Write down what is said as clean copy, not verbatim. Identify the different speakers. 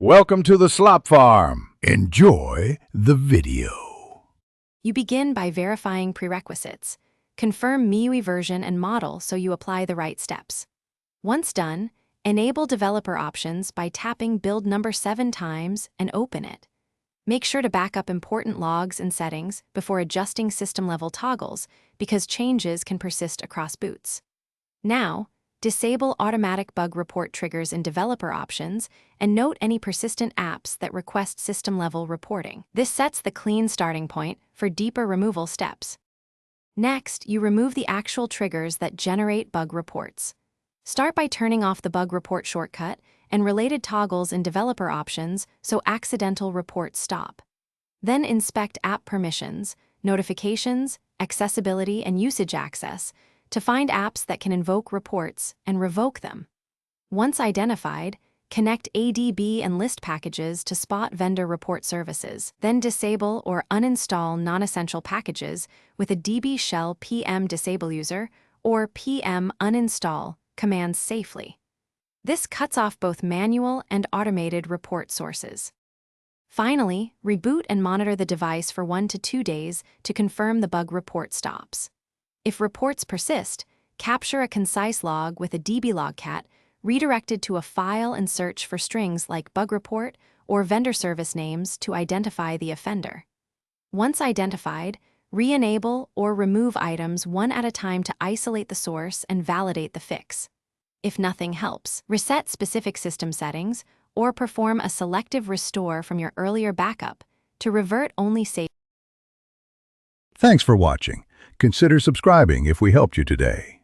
Speaker 1: Welcome to the Slop Farm. Enjoy the video.
Speaker 2: You begin by verifying prerequisites. Confirm MIUI version and model so you apply the right steps. Once done, enable developer options by tapping build number 7 times and open it. Make sure to back up important logs and settings before adjusting system-level toggles because changes can persist across boots. Now, disable automatic bug report triggers in developer options and note any persistent apps that request system-level reporting. This sets the clean starting point for deeper removal steps. Next, you remove the actual triggers that generate bug reports. Start by turning off the bug report shortcut and related toggles in developer options so accidental reports stop. Then inspect app permissions, notifications, accessibility, and usage access to find apps that can invoke reports and revoke them. Once identified, connect ADB and list packages to spot vendor report services. Then disable or uninstall non-essential packages with a DB shell PM disable user or PM uninstall commands safely. This cuts off both manual and automated report sources. Finally, reboot and monitor the device for 1 to 2 days to confirm the bug report stops. If reports persist, capture a concise log with a dblogcat redirected to a file and search for strings like bug report or vendor service names to identify the offender. Once identified, re-enable or remove items one at a time to isolate the source and validate the fix. If nothing helps, reset specific system settings or perform a selective restore from your earlier backup to revert only save.
Speaker 1: Thanks for watching. Consider subscribing if we helped you today.